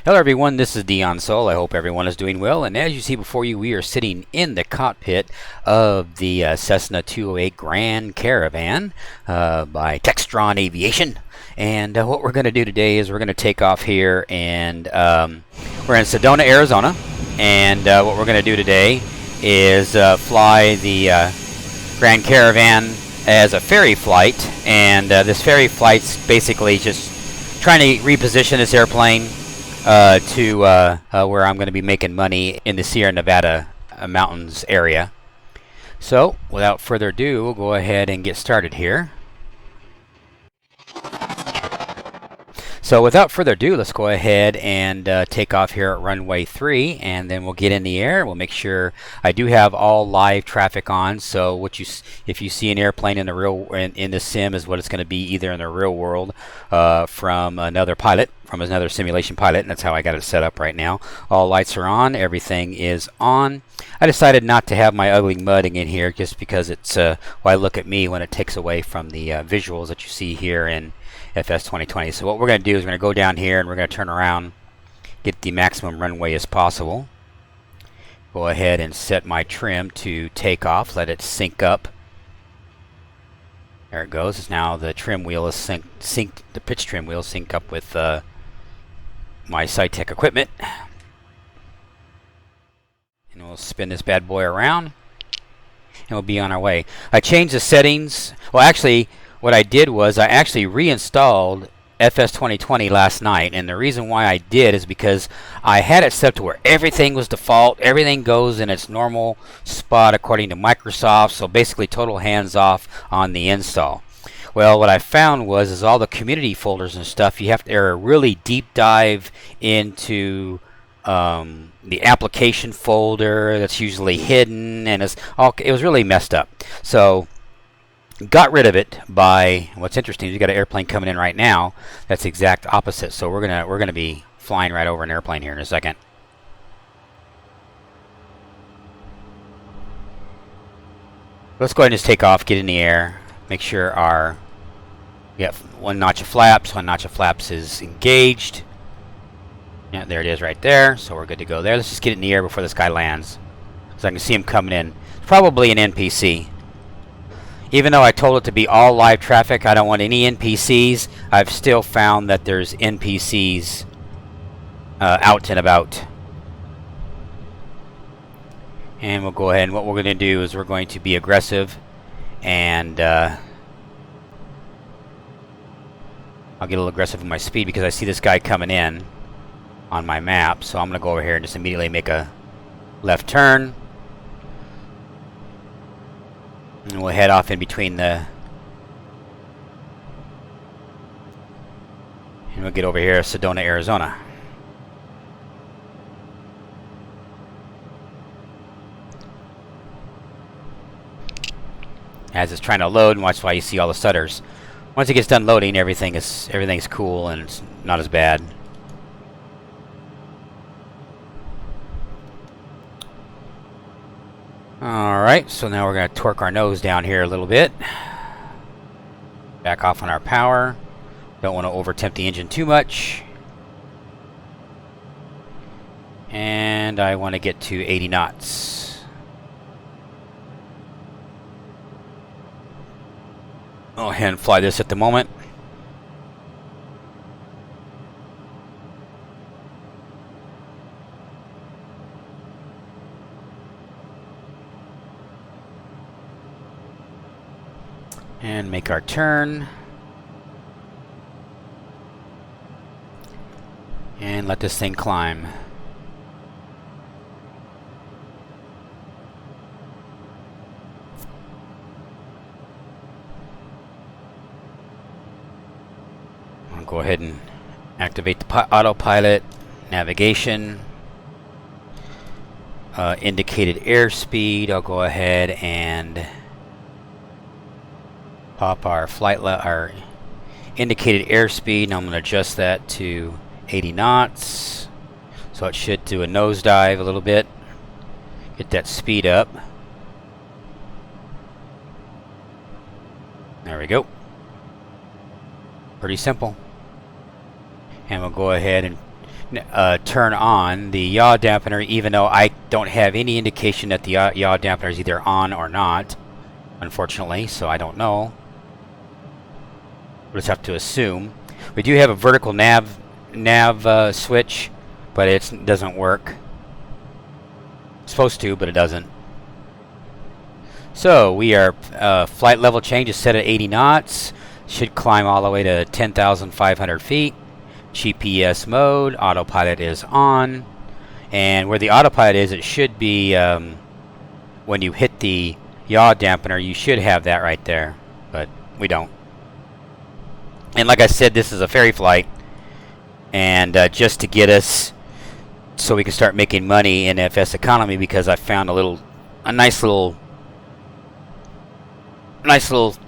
Hello everyone, this is Dion Sol. I hope everyone is doing well, and as you see before you, we are sitting in the cockpit of the Cessna 208 Grand Caravan by Textron Aviation. And what we're going to do today is we're going to take off here, and we're in Sedona, Arizona. And what we're going to do today is fly the Grand Caravan as a ferry flight. And this ferry flight's basically just trying to reposition this airplane to where I'm going to be making money in the Sierra Nevada mountains area. So without further ado, we'll go ahead and get started here. So without further ado, let's go ahead and take off here at runway 3, and then we'll get in the air. We'll make sure I do have all live traffic on. So what if you see an airplane in the in the sim, is what it's going to be either in the real world from another pilot, from another simulation pilot, and that's how I got it set up right now. All lights are on, everything is on. I decided not to have my ugly mudding in here just because it's why look at me when it takes away from the visuals that you see here in FS2020. So what we're going to do is we're going to go down here and we're going to turn around, get the maximum runway as possible. Go ahead and set my trim to takeoff, let it sync up. There it goes. It's now the trim wheel is synced, the pitch trim wheel sync up with my SciTech equipment. And we'll spin this bad boy around and we'll be on our way. I changed the settings. Well, actually, what I did was I actually reinstalled FS2020 last night, and the reason why I did is because I had it set to where everything was default, everything goes in its normal spot according to Microsoft, so basically total hands off on the install. Well, what I found was all the community folders and stuff, you have to really deep dive into the application folder that's usually hidden, and it was really messed up. So got rid of it by, what's interesting is you got an airplane coming in right now that's the exact opposite. So we're gonna be flying right over an airplane here in a second. Let's go ahead and just take off, get in the air, make sure we got one notch of flaps is engaged. Yeah, there it is right there, so we're good to go there. Let's just get it in the air before this guy lands, so I can see him coming in. Probably an NPC. Even though I told it to be all live traffic, I don't want any NPCs. I've still found that there's NPCs out and about. And we'll go ahead, and what we're going to do is we're going to be aggressive, and I'll get a little aggressive with my speed because I see this guy coming in on my map. So I'm going to go over here and just immediately make a left turn. And we'll head off in between and we'll get over here, Sedona, Arizona. As it's trying to load, and watch why you see all the stutters. Once it gets done loading, everything's cool and it's not as bad. Alright, so now we're going to torque our nose down here a little bit. Back off on our power. Don't want to over-tempt the engine too much. And I want to get to 80 knots. Go ahead and fly this at the moment. And make our turn. And let this thing climb. I'll go ahead and activate the autopilot, navigation, indicated airspeed. I'll go ahead and pop our our indicated airspeed, and I'm going to adjust that to 80 knots. So it should do a nosedive a little bit. Get that speed up. There we go. Pretty simple. And we'll go ahead and turn on the yaw dampener, even though I don't have any indication that the yaw dampener is either on or not, unfortunately, so I don't know. We'll just have to assume. We do have a vertical nav switch, but it doesn't work. It's supposed to, but it doesn't. So we are flight level change is set at 80 knots. Should climb all the way to 10,500 feet. GPS mode, autopilot is on, and where the autopilot is, it should be when you hit the yaw dampener, you should have that right there, but we don't. And like I said, this is a ferry flight, and just to get us so we can start making money in FS economy, because I found a nice little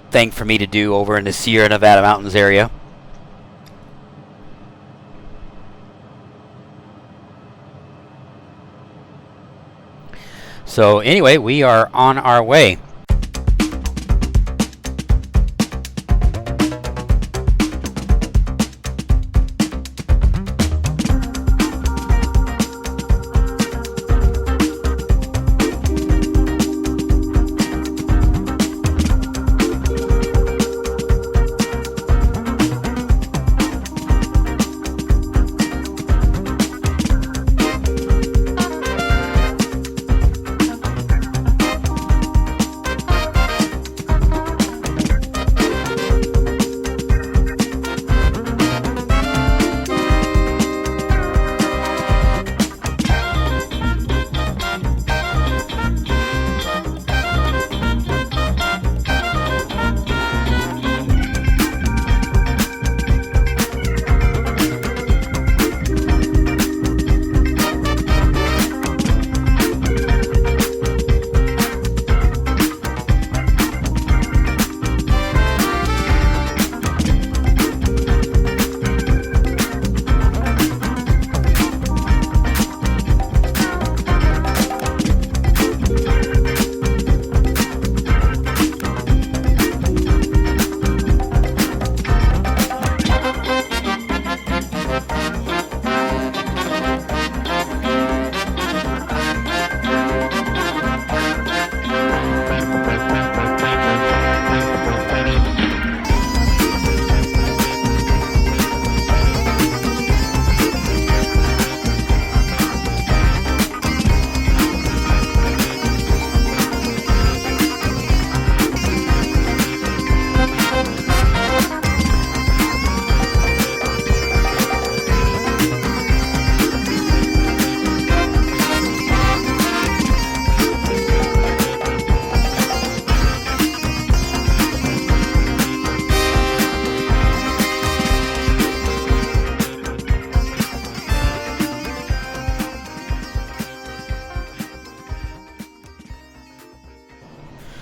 thing for me to do over in the Sierra Nevada mountains area. So anyway, we are on our way.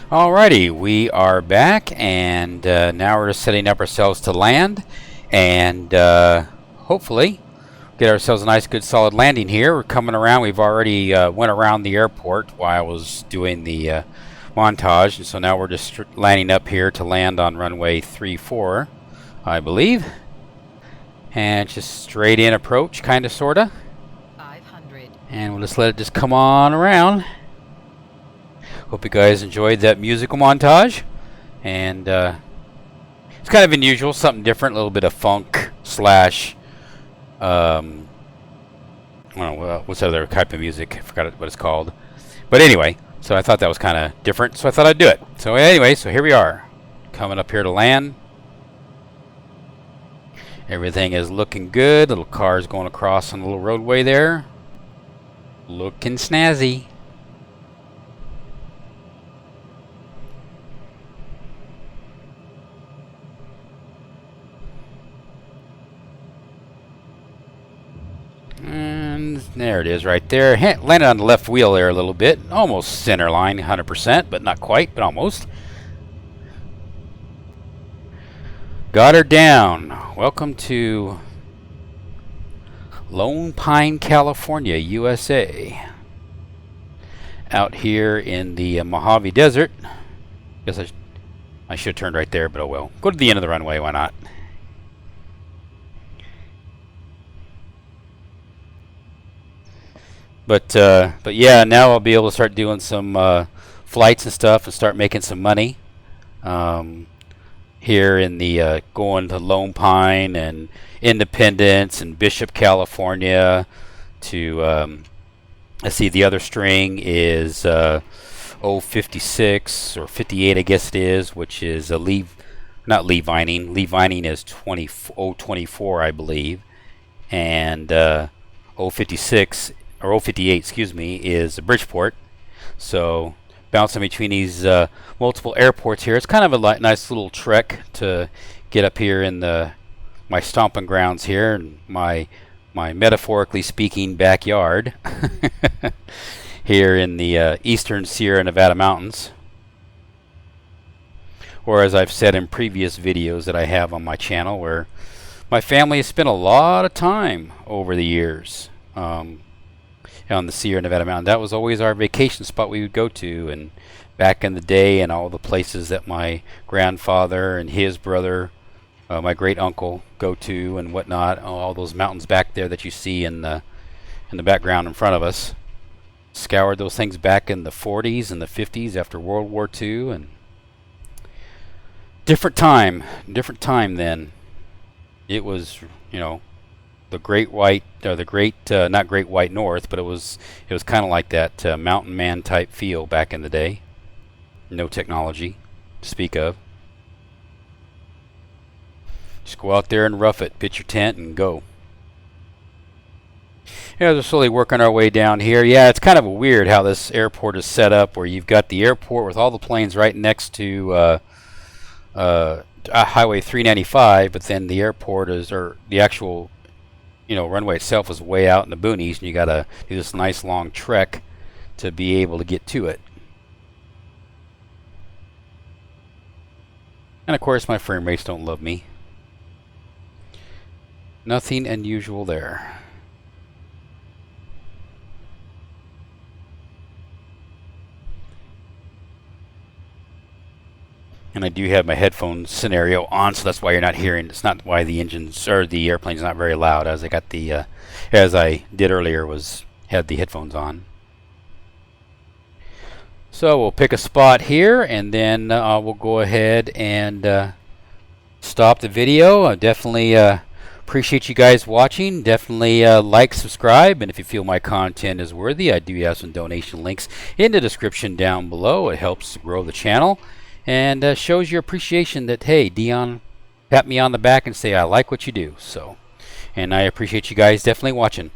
Alrighty, we are back, and now we're just setting up ourselves to land, and hopefully get ourselves a nice, good, solid landing here. We're coming around. We've already went around the airport while I was doing the montage, and so now we're just landing up here to land on runway 34, I believe. And just straight in approach, kind of, sort of. 500. And we'll just let it just come on around. Hope you guys enjoyed that musical montage. And it's kind of unusual, something different, a little bit of funk slash, I don't know, what's the other type of music? I forgot what it's called. But anyway, so I thought that was kind of different, so I thought I'd do it. So anyway, so here we are, coming up here to land. Everything is looking good. Little cars going across on the little roadway there. Looking snazzy. And there it is right there. Landed on the left wheel there a little bit. Almost center line, 100%, but not quite, but almost. Got her down. Welcome to Lone Pine, California, USA. Out here in the Mojave Desert. Guess I should have turned right there, but oh well. Go to the end of the runway, why not? But yeah, now I'll be able to start doing some flights and stuff and start making some money. Here in the going to Lone Pine and Independence and Bishop, California. To I see the other string is 056 or 58, I guess it is, which is a not Levining. Levining is 024, I believe, and 056 or 058, excuse me, is Bridgeport. So bouncing between these multiple airports here. It's kind of a nice little trek to get up here in my stomping grounds here, and my metaphorically speaking backyard here in the eastern Sierra Nevada mountains. Or as I've said in previous videos that I have on my channel, where my family has spent a lot of time over the years on the Sierra Nevada mountain. That was always our vacation spot we would go to, and back in the day, and all the places that my grandfather and his brother, my great uncle, go to and whatnot. All those mountains back there that you see in the background in front of us. Scoured those things back in the 40s and the 50s after World War II, and different time then. It was, you know, the Great White, or the Great, not Great White North, but it was kind of like that mountain man type feel back in the day. No technology to speak of. Just go out there and rough it, pitch your tent, and go. Yeah, we're slowly working our way down here. Yeah, it's kind of weird how this airport is set up, where you've got the airport with all the planes right next to Highway 395, but then the airport is, or the actual, runway itself is way out in the boonies, and you got to do this nice long trek to be able to get to it. And of course, my frame rates don't love me. Nothing unusual there. And I do have my headphone scenario on, so that's why you're not hearing. It's not why the engines or the airplane's not very loud, as I got the as I did earlier, had the headphones on. So we'll pick a spot here, and then we'll go ahead and stop the video. I definitely appreciate you guys watching. Definitely like, subscribe, and if you feel my content is worthy, I do have some donation links in the description down below. It helps to grow the channel, and shows your appreciation that, hey, Dion, pat me on the back and say I like what you do. So, and I appreciate you guys definitely watching.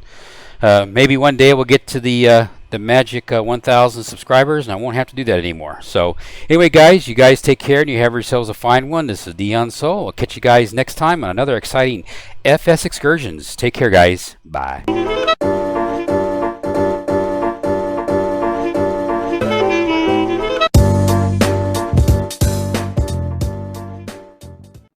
Maybe one day we'll get to the magic 1,000 subscribers, and I won't have to do that anymore. So anyway, guys, you guys take care, and you have yourselves a fine one. This is Dion Soul. I'll catch you guys next time on another exciting FS Excursions. Take care, guys. Bye.